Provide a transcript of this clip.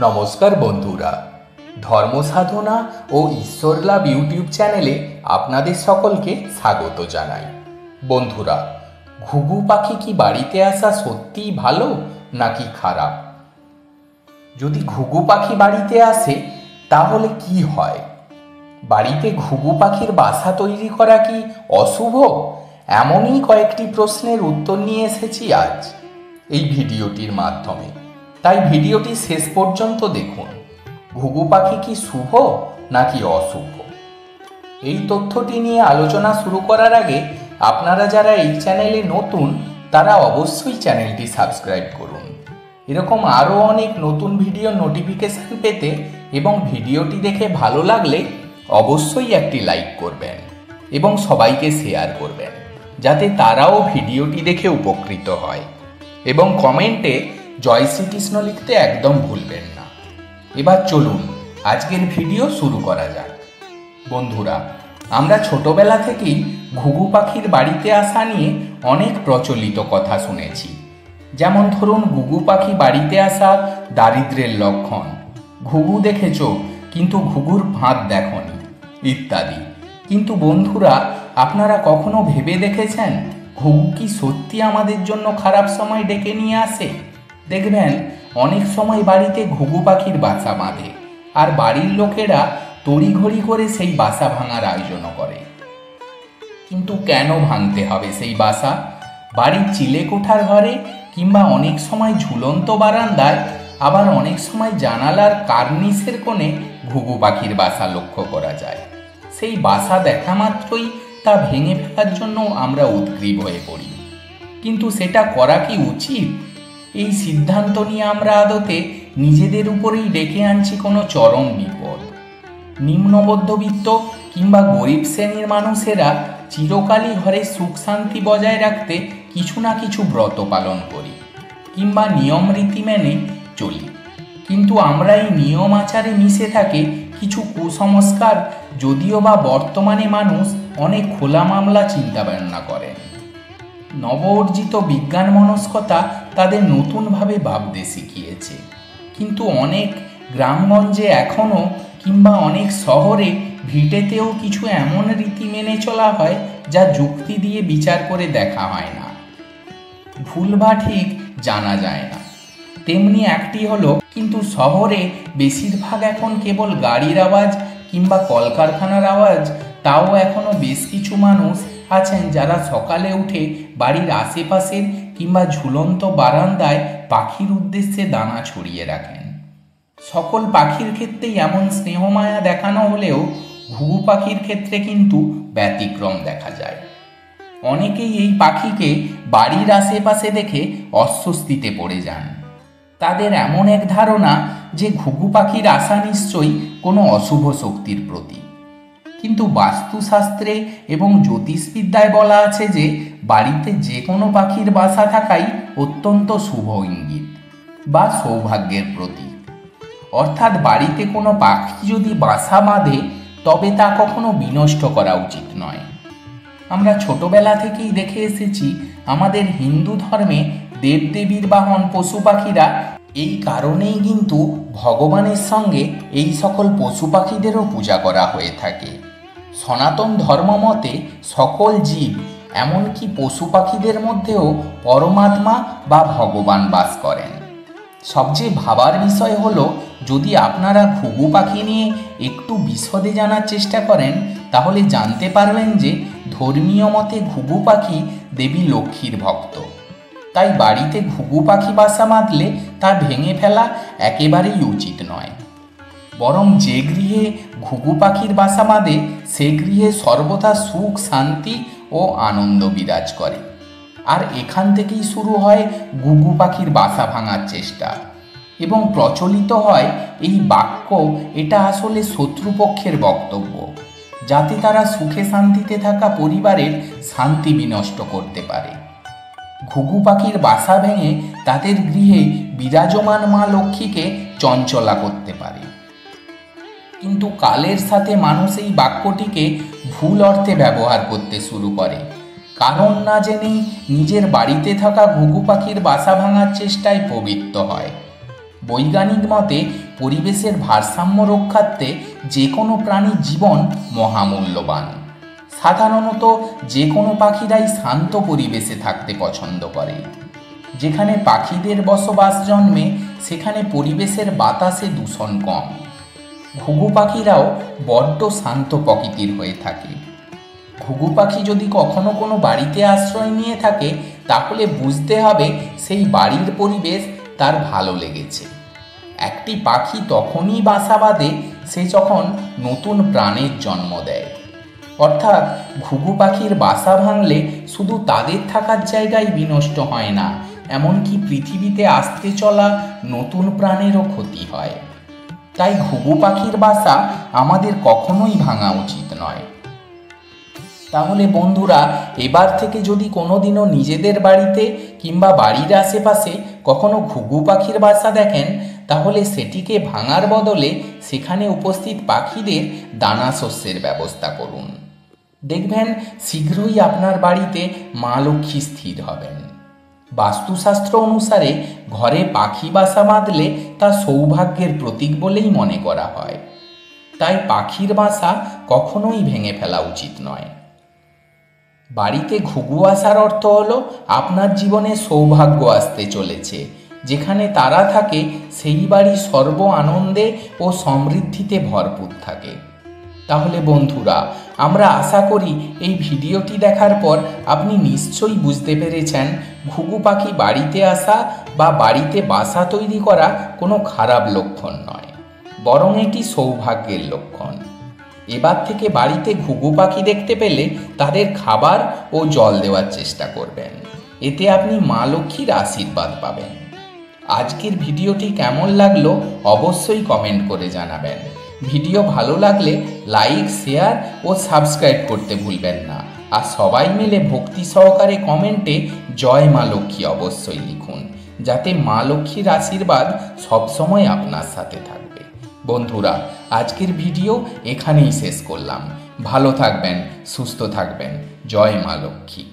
নমস্কার বন্ধুরা, ধর্মসাধনা ও ঈশ্বর লাভ ইউটিউব চ্যানেলে আপনাদের সকলকে স্বাগত জানাই। বন্ধুরা, ঘুঘু পাখি কি বাড়িতে আসা সত্যিই ভালো নাকি খারাপ? যদি ঘুঘু পাখি বাড়িতে আসে তাহলে কি হয়? বাড়িতে ঘুঘু পাখির বাসা তৈরি করা কি অশুভ? এমনই কয়েকটি প্রশ্নের উত্তর নিয়ে এসেছি আজ এই ভিডিওটির মাধ্যমে। তাই ভিডিওটি শেষ পর্যন্ত দেখুন। ঘুঘু পাখি কি শুভ নাকি অশুভ? এই তথ্যটি নিয়ে আলোচনা শুরু করার আগে আপনারা যারা এই চ্যানেলে নতুন তারা অবশ্যই চ্যানেলটি সাবস্ক্রাইব করুন। এরকম আরও অনেক নতুন ভিডিও নোটিফিকেশন পেতে এবং ভিডিওটি দেখে ভালো লাগলে অবশ্যই একটি লাইক করবেন এবং সবাইকে শেয়ার করবেন, যাতে তারাও ভিডিওটি দেখে উপকৃত হয়। এবং কমেন্টে জয় শ্রীকৃষ্ণ লিখতে একদম ভুলবেন না। এবার চলুন আজকের ভিডিও শুরু করা যাক। বন্ধুরা, আমরা ছোটবেলা থেকেই ঘুঘু পাখির বাড়িতে আসা নিয়ে অনেক প্রচলিত কথা শুনেছি। যেমন ধরুন, ঘুঘু পাখি বাড়িতে আসা দারিদ্র্যের লক্ষণ, ঘুঘু দেখেছ কিন্তু ঘুঘুর ফাঁদ দেখনি, ইত্যাদি। কিন্তু বন্ধুরা, আপনারা কখনো ভেবে দেখেছেন ঘুঘু কি সত্যি আমাদের জন্য খারাপ সময় ডেকে নিয়ে আসে? দেখবেন অনেক সময় বাড়িতে ঘুঘু পাখির বাসা বাঁধে আর বাড়ির লোকেরা তড়িঘড়ি করে সেই বাসা ভাঙার আয়োজন করে। কিন্তু কেন ভাঙতে হবে সেই বাসা? বাড়ির চিলেকোঠার ঘরে কিংবা অনেক সময় ঝুলন্ত বারান্দায়, আবার অনেক সময় জানালার কার্নিসের কোণে ঘুঘু পাখির বাসা লক্ষ্য করা যায়। সেই বাসা দেখা মাত্রই তা ভেঙে ফেলার জন্য আমরা উদগ্রীব হয়ে পড়ি। কিন্তু সেটা করা কি উচিত? এই সিদ্ধান্ত নিয়ে আমরা আদতে নিজেদের উপরেই ডেকে আনছি কোনো চরম বিপদ। নিম্ন মধ্যবিত্ত কিংবা গরিব শ্রেণীর মানুষেরা চিরকালই ঘরে সুখ শান্তি বজায় রাখতে কিছু না কিছু ব্রত পালন করি কিংবা নিয়ম রীতি মেনে চলি। কিন্তু আমরা এই নিয়ম আচারে মিশে থাকে কিছু কুসংস্কার, যদিও বা বর্তমানে মানুষ অনেক খোলা মামলা চিন্তা ভাবনা করেন। নব অর্জিত বিজ্ঞান মনস্কতা তাদের নতুনভাবে ভাবতে শিখিয়েছে। কিন্তু অনেক গ্রামগঞ্জে এখনও কিংবা অনেক শহরে ভিটেতেও কিছু এমন রীতি মেনে চলা হয় যা যুক্তি দিয়ে বিচার করে দেখা হয় না, ভুল বা ঠিক জানা যায় না। তেমনি একটি হলো, কিন্তু শহরে বেশিরভাগ এখন কেবল গাড়ির আওয়াজ কিংবা কলকারখানার আওয়াজ। তাও এখনও বেশ কিছু মানুষ আছেন যারা সকালে উঠে বাড়ির আশেপাশের কিংবা ঝুলন্ত বারান্দায় পাখির উদ্দেশ্যে দানা ছড়িয়ে রাখেন। সকল পাখির ক্ষেত্রেই এমন স্নেহমায়া দেখানো হলেও ঘুঘু পাখির ক্ষেত্রে কিন্তু ব্যতিক্রম দেখা যায়। অনেকেই এই পাখিকে বাড়ির আশেপাশে দেখে অস্বস্তিতে পড়ে যান। তাদের এমন এক ধারণা যে ঘুঘু পাখির আসা নিশ্চয়ই কোনো অশুভ শক্তির প্রতীক। কিন্তু বাস্তুশাস্ত্রে এবং জ্যোতিষবিদ্যায় বলা আছে যে বাড়িতে যে কোনো পাখির বাসা থাকাই অত্যন্ত শুভ ইঙ্গিত বা সৌভাগ্যের প্রতীক। অর্থাৎ বাড়িতে কোনো পাখি যদি বাসা বাঁধে তবে তা কখনো বিনষ্ট করা উচিত নয়। আমরা ছোটবেলা থেকেই দেখে এসেছি আমাদের হিন্দু ধর্মে দেবদেবীর বাহন পশু পাখিরা। এই কারণেই কিন্তু ভগবানের সঙ্গে এই সকল পশু পাখিদেরও পূজা করা হয়ে থাকে। সনাতন ধর্মমতে সকল জীব, এমনকি পশু পাখিদের মধ্যেও পরমাত্মা বা ভগবান বাস করেন। সবচেয়ে ভাবার বিষয় হলো, যদি আপনারা ঘুঘু পাখি নিয়ে একটু বিশদে জানার চেষ্টা করেন তাহলে জানতে পারবেন যে ধর্মীয় মতে ঘুঘু পাখি দেবী লক্ষ্মীর ভক্ত। তাই বাড়িতে ঘুঘু পাখি বাসা বাঁধলে তা ভেঙে ফেলা একেবারেই উচিত নয়। বরং যে গৃহে ঘুঘু পাখির বাসা বাঁধে সে গৃহে সর্বদা সুখ শান্তি ও আনন্দ বিরাজ করে। আর এখান থেকেই শুরু হয় ঘুঘু পাখির বাসা ভাঙার চেষ্টা। এবং প্রচলিত হয় এই বাক্য, এটা আসলে শত্রুপক্ষের বক্তব্য, যাতে তারা সুখে শান্তিতে থাকা পরিবারের শান্তি বিনষ্ট করতে পারে। ঘুঘু পাখির বাসা ভেঙে তাদের গৃহে বিরাজমান মা লক্ষ্মীকে চঞ্চলা করতে পারে। কিন্তু কালের সাথে মানুষ এই বাক্যটিকে ভুল অর্থে ব্যবহার করতে শুরু করে। কারণ না জেনেই নিজের বাড়িতে থাকা ঘুঘু পাখির বাসা ভাঙার চেষ্টায় প্রবৃত্ত হয়। বৈজ্ঞানিক মতে পরিবেশের ভারসাম্য রক্ষার্থে যে কোনো প্রাণীর জীবন মহামূল্যবান। সাধারণত যে কোনো পাখিরাই শান্ত পরিবেশে থাকতে পছন্দ করে। যেখানে পাখিদের বসবাস জন্মে সেখানে পরিবেশের বাতাসে দূষণ কম। ঘুঘু পাখিরাও বড্ড শান্ত প্রকৃতির হয়ে থাকে। ঘুঘু পাখি যদি কখনো কোনো বাড়িতে আশ্রয় নিয়ে থাকে তাহলে বুঝতে হবে সেই বাড়ির পরিবেশ তার ভালো লেগেছে। একটি পাখি তখনই বাসা বাঁধে সে যখন নতুন প্রাণের জন্ম দেয়। অর্থাৎ ঘুঘু পাখির বাসা ভাঙলে শুধু তাদের থাকার জায়গায় বিনষ্ট হয় না, এমনকি পৃথিবীতে আসতে চলা নতুন প্রাণেরও ক্ষতি হয়। তাই ঘুঘু পাখির বাসা আমাদের কখনোই ভাঙা উচিত নয়। তাহলে বন্ধুরা, এবার থেকে যদি কোনোদিনও নিজেদের বাড়িতে কিংবা বাড়ির আশেপাশে কখনো ঘুঘু পাখির বাসা দেখেন তাহলে সেটিকে ভাঙার বদলে সেখানে উপস্থিত পাখিদের দানা শস্যের ব্যবস্থা করুন। দেখবেন শীঘ্রই আপনার বাড়িতে মা লক্ষ্মী স্থির হবেন। বাস্তুশাস্ত্র অনুসারে ঘরে পাখি বাসা বাঁধলে তা সৌভাগ্যের প্রতীক বলেই মনে করা হয়। তাই পাখির বাসা কখনোই ভেঙে ফেলা উচিত নয়। বাড়িতে ঘুঘু আসার অর্থ হলো আপনার জীবনে সৌভাগ্য আসতে চলেছে। যেখানে তারা থাকে সেই বাড়ি সর্ব আনন্দে ও সমৃদ্ধিতে ভরপুর থাকে। তাহলে বন্ধুরা, আমরা আশা করি এই ভিডিওটি দেখার পর আপনি নিশ্চয়ই বুঝতে পেরেছেন ঘুঘু পাখি বাড়িতে আসা বা বাড়িতে বাসা তৈরি করা কোনো খারাপ লক্ষণ নয়, বরং এটি সৌভাগ্যের লক্ষণ। এবার থেকে বাড়িতে ঘুঘু পাখি দেখতে পেলে তাদের খাবার ও জল দেওয়ার চেষ্টা করবেন। এতে আপনি মা লক্ষ্মীর আশীর্বাদ পাবেন। আজকের ভিডিওটি কেমন লাগলো অবশ্যই কমেন্ট করে জানাবেন। ভিডিও ভালো লাগলে লাইক, শেয়ার ও সাবস্ক্রাইব করতে ভুলবেন না। আর সবাই মিলে ভক্তি সহকারে কমেন্টে জয় মা লক্ষ্মী অবশ্যই লিখুন, যাতে মা লক্ষ্মীর আশীর্বাদ সবসময় আপনার সাথে থাকবে। বন্ধুরা, আজকের ভিডিও এখানেই শেষ করলাম। ভালো থাকবেন, সুস্থ থাকবেন। জয় মা লক্ষ্মী।